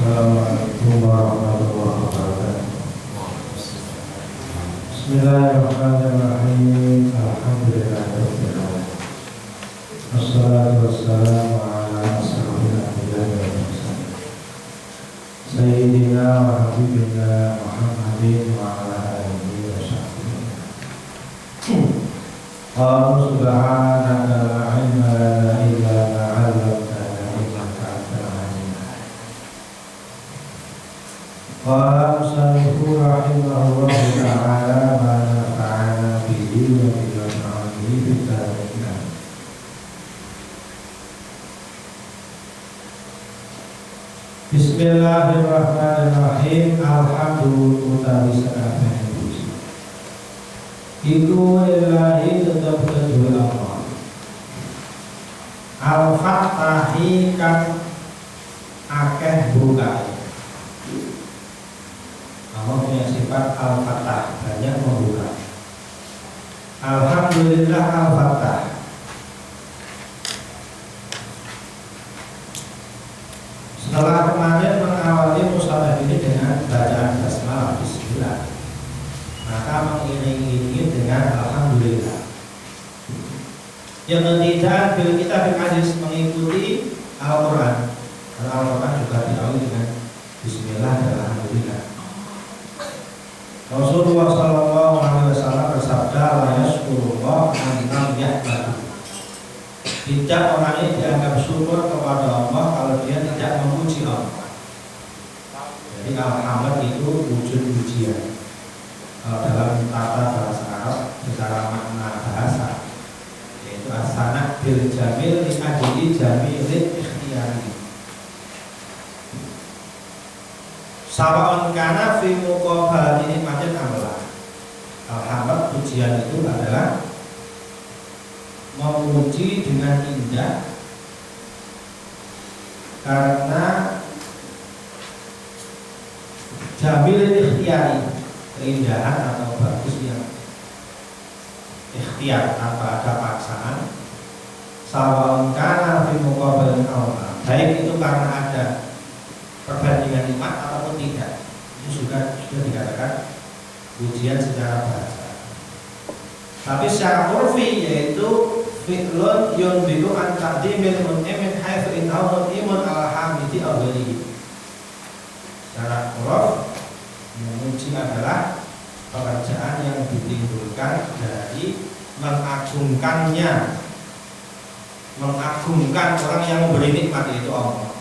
Assalamualaikum warahmatullahi wabarakatuh. Bismillahirrahmanirrahim. Alhamdulillahirabbil alamin. Wassalatu wassalamu ala asyrofil anbiya'i wal mursalin. Sayyidina wa habibina Muhammadin wa ala alihi wa sahbihi. Qala subhanaka la ilma lana illa ma 'allamtana innaka antal alim. Qala musannifun rahimahullah ta'ala ma nafa'ana bihi wa bi ulamihi fid dharain. Bismillahirrahmanirrahim. Alhamdulillah iku ilahi tetap kedua Allah Al-Fatahi kan akeh buka. Allah punya sifat Al-Fatah, banyak membuka. Alhamdulillah Al-Fatah. Setelah kemarin mengawali musabah ini dengan bacaan basmalah bismillah, maka mengiringi dengan alhamdulillah. Yang ketiga, bila kita hadis mengikuti Al-Quran, karena Al-Quran juga diawali dengan bismillah dan alhamdulillah. Rasulullah SAW bersabda, la yashkurullah man lam yahmadu. Tidak orang ini dianggap syukur kepada Allah kalau dia tidak memuji Allah. Jadi alhamd itu wujud pujian. Dalam tata bahasa Arab secara makna bahasa, yaitu asana bil jamil li ajli jamilin ikhtiyari. Sawa'un kana fi muqabalati nikmatin amla. Alhamd pujian itu adalah memuji dengan indah karena jamilin ikhtiyari, keindahan atau bagus yang ikhtiar tanpa ada paksaan. Sawa'un kana fi muqabalin amla, baik itu karena ada perbandingan nikmat ataupun tidak, itu sudah dikatakan pujian secara bahasa. Tapi secara urfi yaitu fi'lun yunbidu an taqdimil mun'imin haitsu innahu mun'imun ala hamidi awwalihi. Secara urf, memuji adalah pekerjaan yang ditimbulkan dari mengagungkan orang yang memberi nikmat, yaitu Allah.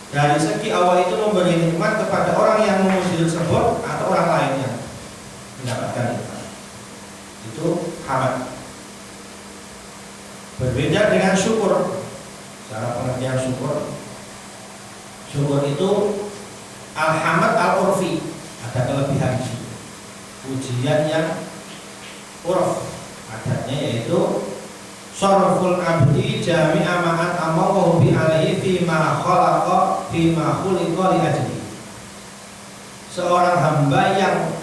Dari segi awal itu memberi nikmat kepada orang yang memuji tersebut atau orang lain yang mendapatkan nikmat, itu hamd. Berbeda dengan syukur. Cara pengertian syukur itu alhamd al-urfi, ada kelebihan pujian yang urf adanya, yaitu sarful abdi jami'a ma'an amahu bi alaihi fima khalaqa fima khuliqa li ajli. Seorang hamba yang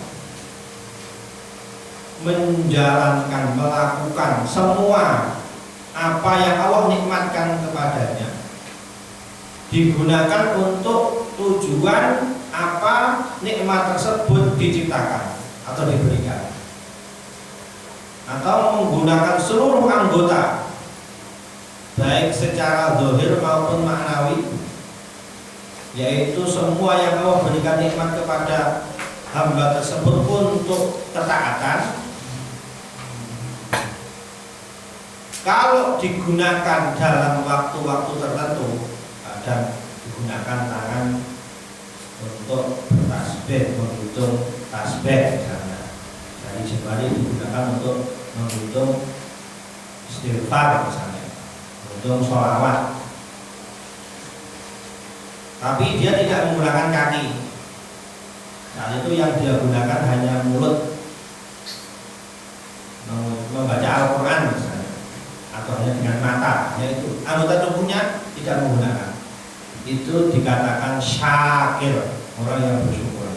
menjalankan, melakukan semua apa yang Allah nikmatkan kepadanya, digunakan untuk tujuan apa nikmat tersebut diciptakan atau diberikan, atau menggunakan seluruh anggota baik secara zahir maupun maknawi, yaitu semua yang Allah berikan nikmat kepada hamba tersebut untuk ketaatan. Kalau digunakan dalam waktu-waktu tertentu, kadang digunakan tangan untuk bertasbih, menghitung tasbih misalnya, dari jemari digunakan untuk menghitung istighfar misalnya, menghitung sholawat. Tapi dia tidak menggunakan kaki. Saat itu yang dia gunakan hanya mulut, membaca Al-Quran misalnya, atau hanya dengan mata, yaitu anggota tubuhnya tidak menggunakan. Itu dikatakan syakir, orang yang bersyukur.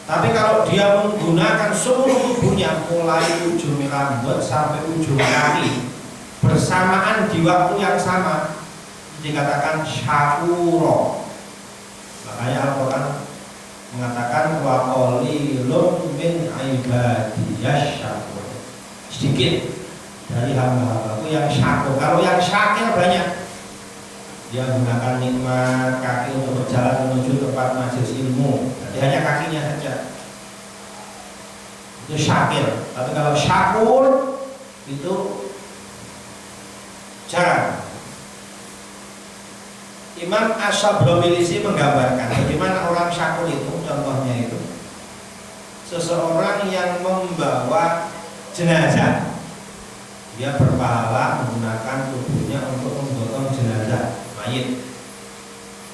Tapi kalau dia menggunakan seluruh tubuhnya, mulai ujung rambut sampai ujung kaki bersamaan di waktu yang sama, dikatakan syakuro. Makanya Al-Quran mengatakan wa qalilun min ibadiyasy syakur. Sedikit dari hamba-hambaku yang syakur. Kalau yang syakir banyak. Dia menggunakan nikmat kaki untuk berjalan menuju tempat majelis ilmu. Jadi hanya kakinya saja. Itu syakir. Tapi kalau syakur itu jarang. Imam Asy-Syabromilisi menggambarkan bagaimana orang syakur itu, contohnya itu seseorang yang membawa jenazah. Dia berpahala menggunakan tubuhnya untuk menggotong jenazah mayit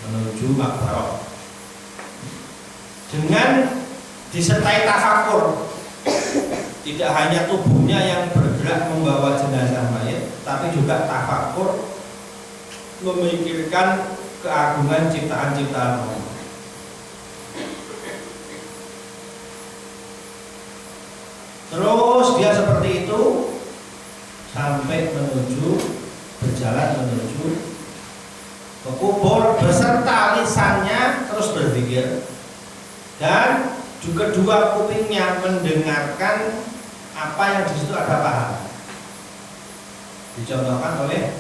menuju makbarah dengan disertai tafakur. Tidak hanya tubuhnya yang bergerak membawa jenazah mayit, tapi juga tafakur, memikirkan keagungan ciptaan-ciptaan Allah. Terus dia seperti itu sampai berjalan menuju ke kubur beserta lisannya terus berpikir, dan juga dua kupingnya mendengarkan apa yang di situ ada pahala. Dicontohkan oleh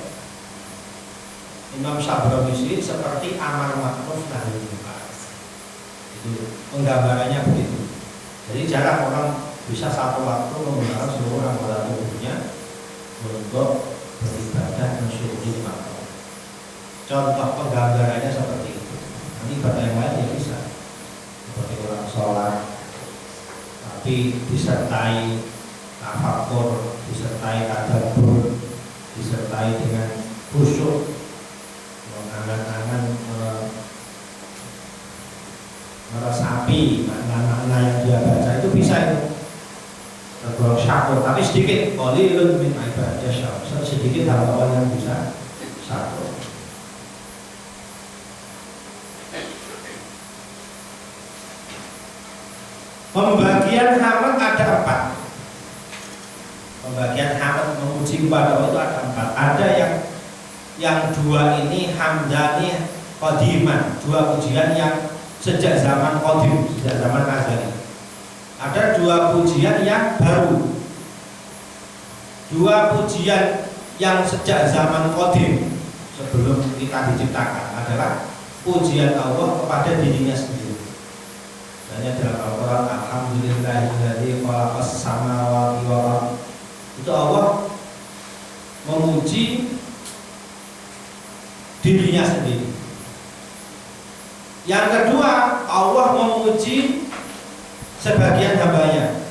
Imam Syabromilisi seperti amar ma'ruf nahi munkar. Itu penggambarannya begitu. Jadi jarang orang bisa satu waktu menggunakan seluruh anggota tubuhnya untuk beribadah mensyukuri makhluk. Contoh penggambarannya seperti itu. Nanti ibadah yang lain ya bisa, seperti orang sholat, tapi disertai tafakur, disertai tadabbur, disertai dengan khusyuk, mengangan-angan, meresapi makna-makna yang dia baca, itu bisa itu tergolong syakur. Tapi sedikit, qalilun min ibadiyasy syakur, sedikit hamba yang bisa syakur. Pembagian hamd ada 4. Pembagian hamd memuji kepada Allah itu ada 4. Ada yang 2 ini hamdani qadiman, 2 pujian yang sejak zaman qadim, sejak zaman azali. Ada 2 pujian yang baru. 2 pujian yang sejak zaman qadim sebelum kita diciptakan adalah pujian Allah kepada dirinya sendiri. Hanya dalam Al-Quran, alhamdulillahilladzi khalaqas samawati wal ardh. Itu Allah memuji dirinya sendiri. Yang kedua, Allah memuji sebagian hambanya.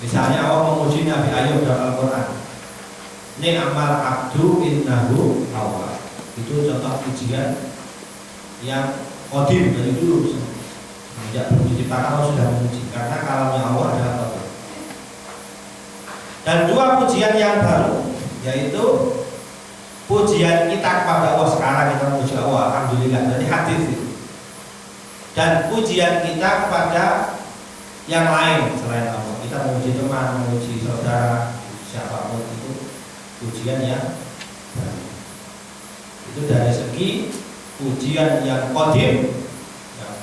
Misalnya Allah memuji Nabi Ayub dalam Al-Quran, ni'mal abdu innahu awwab. Itu contoh pujian yang qadim dari dulu, sejak belum diciptakan Allah sudah memuji, karena kalamnya Allah adalah qadim. Dan 2 pujian yang baru, yaitu pujian kita kepada Allah. Sekarang kita memuji Allah, alhamdulillah, jadi hadis itu. Dan pujian kita kepada yang lain selain Allah, kita memuji teman, memuji saudara, siapapun, itu pujian yang baru. Itu dari segi pujian yang qadim, yang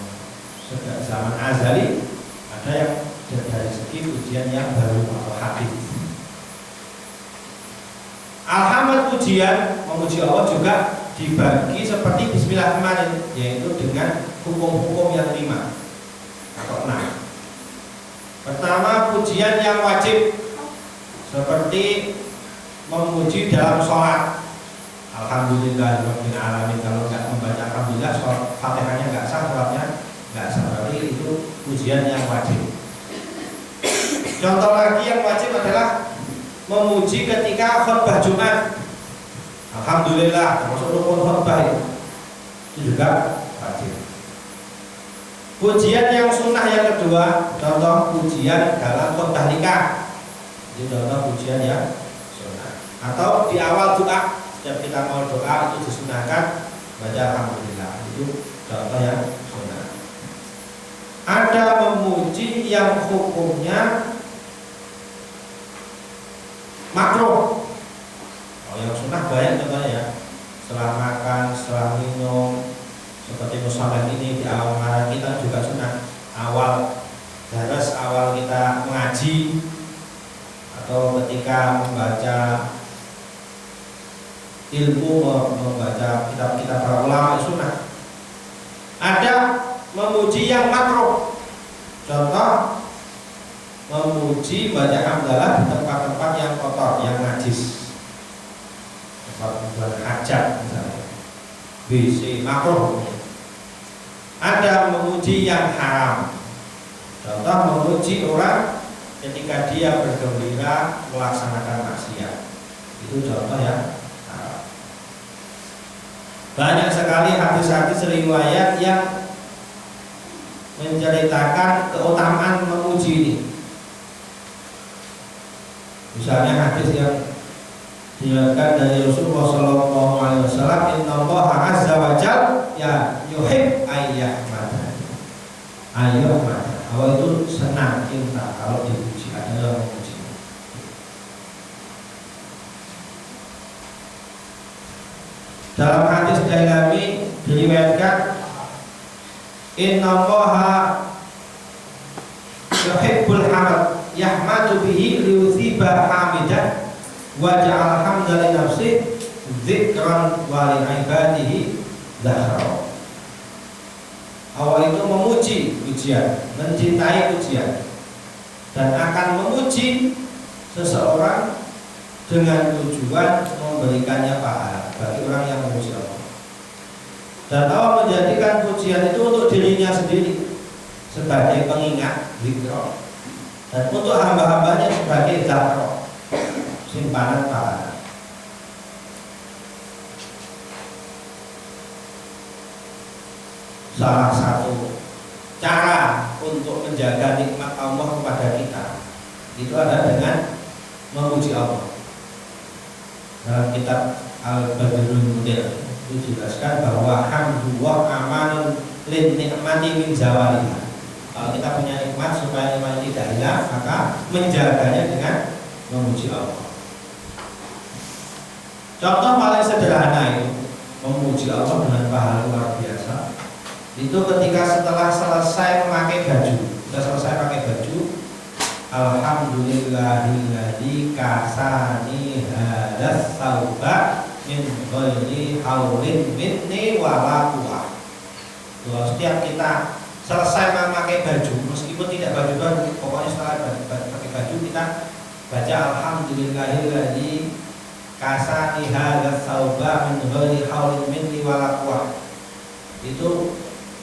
sejak zaman azali. Ada yang dari segi pujian yang baru atau hadis. Alhamd pujian memuji Allah juga dibagi seperti bismillah kemarin, yaitu dengan hukum-hukum yang 5 atau 6. Pertama, pujian yang wajib seperti memuji dalam sholat, alhamdulillahirabbil alamin. Kalau nggak membaca alhamdulillah, Fatihahnya nggak sah, sholatnya nggak sah. Berarti itu pujian yang wajib. Contoh lagi yang wajib adalah memuji ketika khutbah Jumat, alhamdulillah, termasuk rukun khutbah itu juga wajib. Pujian yang sunnah yang kedua, contoh pujian dalam khutbah nikah, itu contoh pujian yang sunnah. Atau di awal doa, setiap kita mau doa itu disunahkan baca alhamdulillah, itu contoh yang sunnah. Ada memuji yang hukumnya makruh. Kalau yang sunnah banyak contohnya ya, setelah makan, setelah minum, seperti musola ini di awal marah kita juga sunnah. Awal daras, awal kita mengaji, atau ketika membaca ilmu, membaca kitab-kitab para ulama sunnah. Ada memuji yang makruh, contoh memuji baca hamdalah di tempat-tempat yang kotor, yang najis, tempat pembuangan hajat misalnya, WC, makruh. Ada memuji yang haram, contoh memuji orang ketika dia bergembira melaksanakan maksiat, itu contoh yang haram. Banyak sekali hadis-hadis riwayat yang menceritakan keutamaan memuji ini. Misalnya hadis yang diriwayatkan dari Rasulullah Shallallahu Alaihi Wasallam, Innallaha azza wa jalla ya yuhib ayyahmada. Ayyahmada, Allah itu senang, cinta kalau dipuji, ada yang memuji. Dalam hadis Dailami diriwayatkan, Innallaha yuhibbul hamd yahmadu bihi liyuthiba hamidah wa ja'al hamda li nafsi dzikran wa li ibadihi dzahra. Allah itu memuji pujian, mencintai pujian, dan akan memuji seseorang dengan tujuan memberikannya pahala bagi orang yang memuji Allah. Dan Allah menjadikan pujian itu untuk dirinya sendiri sebagai pengingat, dzikra, dan untuk hamba-hambanya sebagai dzahra, simpanan pahala. Salah satu cara untuk menjaga nikmat Allah kepada kita itu adalah dengan memuji Allah. Dalam kitab Al-Badrul Munir itu dijelaskan bahwa hamdulillah amanun lin nikmati min zawaliha. Kalau kita punya nikmat supaya nikmat tidak hilang, maka menjaganya dengan memuji Allah. Contoh paling sederhana itu memuji Allah dengan pahala luar biasa. Itu ketika setelah selesai memakai baju, kita selesai pakai baju, alhamdulillahilladzi kasani hadas sauba min ghairi haulin minni wala quwwah. Setiap kita selesai memakai baju, meskipun tidak baju baru, pokoknya setelah pakai baju kita baca alhamdulillahilladzi kasani hadas sauba min ghairi haulin minni wala quwwah. Itu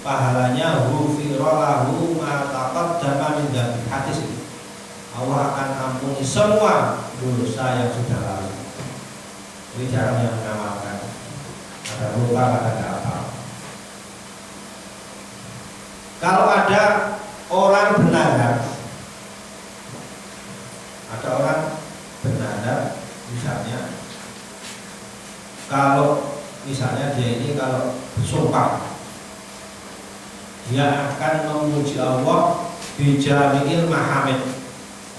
pahalanya ghufiralahu ma taqaddama min dzambi. Hadis ini Allah akan ampuni semua dosa yang sudah lalu. Ini jarang yang mengamalkan, ada lupa, ada apa. Kalau ada orang benar, misalnya, kalau misalnya dia ini kalau bersumpah, dia akan memuji Allah bijami'il mahamid.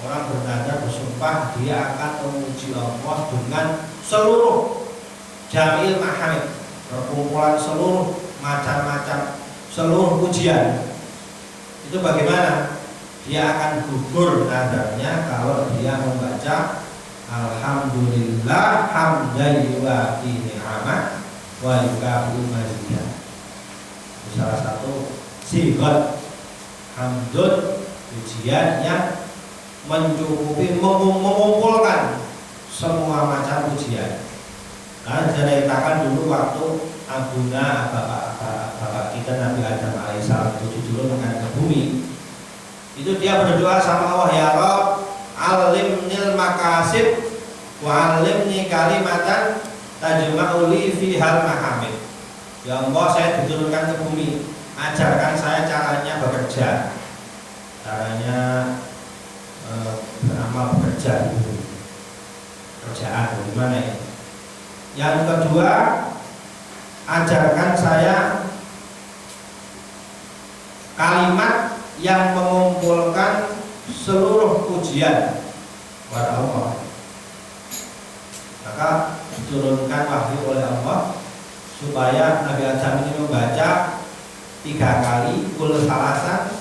Orang bernadar bersumpah dia akan memuji Allah dengan seluruh jamil mahamid, perkumpulan seluruh macam-macam seluruh pujian. Itu bagaimana? Dia akan gugur nadarnya kalau dia membaca alhamdulillah hamdan yuwafi ni'amah wa yukafi mazidah. Salah satu sigat hamdun, pujian yang mencukupi, mengumpulkan semua macam pujian. Nah, ceritakan dulu waktu Abuna, bapak kita Nabi Adam alaihissalam itu turun ke bumi. Itu dia berdoa sama Allah, ya Rabb, alimnil makasib wa alimni kalimatan tajma'u li fi hal mahamid. Ya Allah, saya diturunkan ke bumi, ajarkan saya caranya bekerja, caranya beramal, bekerja, kerjaan bagaimana ya. Yang kedua, ajarkan saya kalimat yang mengumpulkan seluruh pujian kepada Allah. Maka diturunkan wahyu oleh Allah supaya Nabi Adam ini membaca 3 kali kul salasan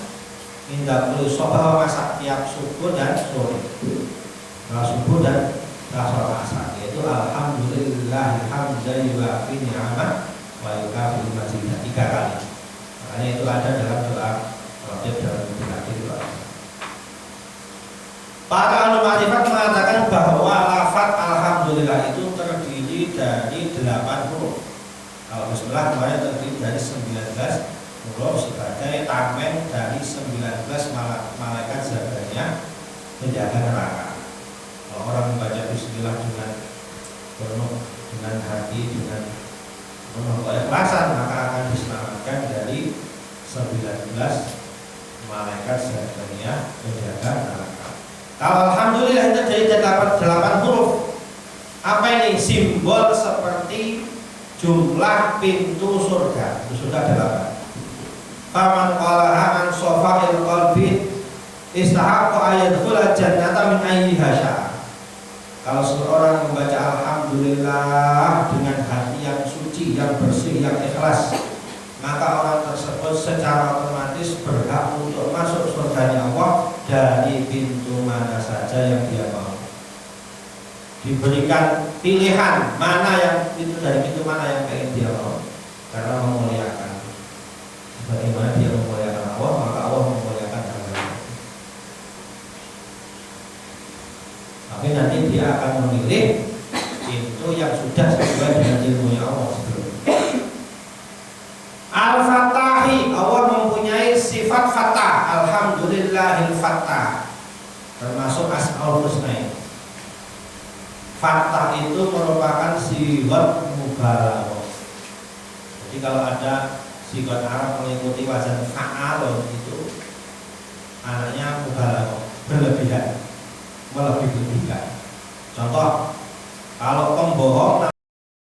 minta kul sobawa masa tiap subuh dan sore, subuh dan sholat asar, yaitu alhamdulillah hamdalillah fi ni'amah wa yukafi mazidah 3 kali. Makanya itu ada dalam doa wajib dalam terakhir doa. Para ahli ma'rifat mengatakan bahwa lafaz alhamdulillah itu terdiri dari 8 huruf. Kalau bismillah kemarin terdiri dari 19 huruf sebagai tameng dari 19 malaikat zaganya menjaga neraka. Kalau orang membaca bismillah dengan penuh dengan hati, dengan penuh keikhlasan, maka akan diselamatkan dari 19 malaikat zaganya menjaga neraka. Kalau alhamdulillah itu dari 8 huruf. Apa ini? Simbol seperti jumlah pintu surga. Itu sudah 8. Faman qalaha an safa'il qalbi istahaqqa ayadkhula jannata min ayyiha syaa. Kalau seorang membaca alhamdulillah dengan hati yang suci, yang bersih, yang ikhlas, maka orang tersebut secara otomatis berhak untuk masuk surganya Allah dari pintu mana saja yang dia mau. Diberikan pilihan mana yang itu, dari pintu mana yang pengen dia mau, karena memuliakan. Bagaimana dia memuliakan Allah, maka Allah memuliakan hamba. Tapi nanti dia akan memilih pintu yang sudah sesuai dengan ilmunya Allah sebelumnya. Al-Fatahi, Allah mempunyai sifat fatah. Alhamdulillahil fatah, termasuk Asmaul Husna. Fatah itu merupakan sigot mubalaghah. Jadi kalau ada sigot Arab mengikuti wazan fa'al itu anaknya mubalaghah, berlebihan, melebih-lebihkan. Contoh, kalau pembohong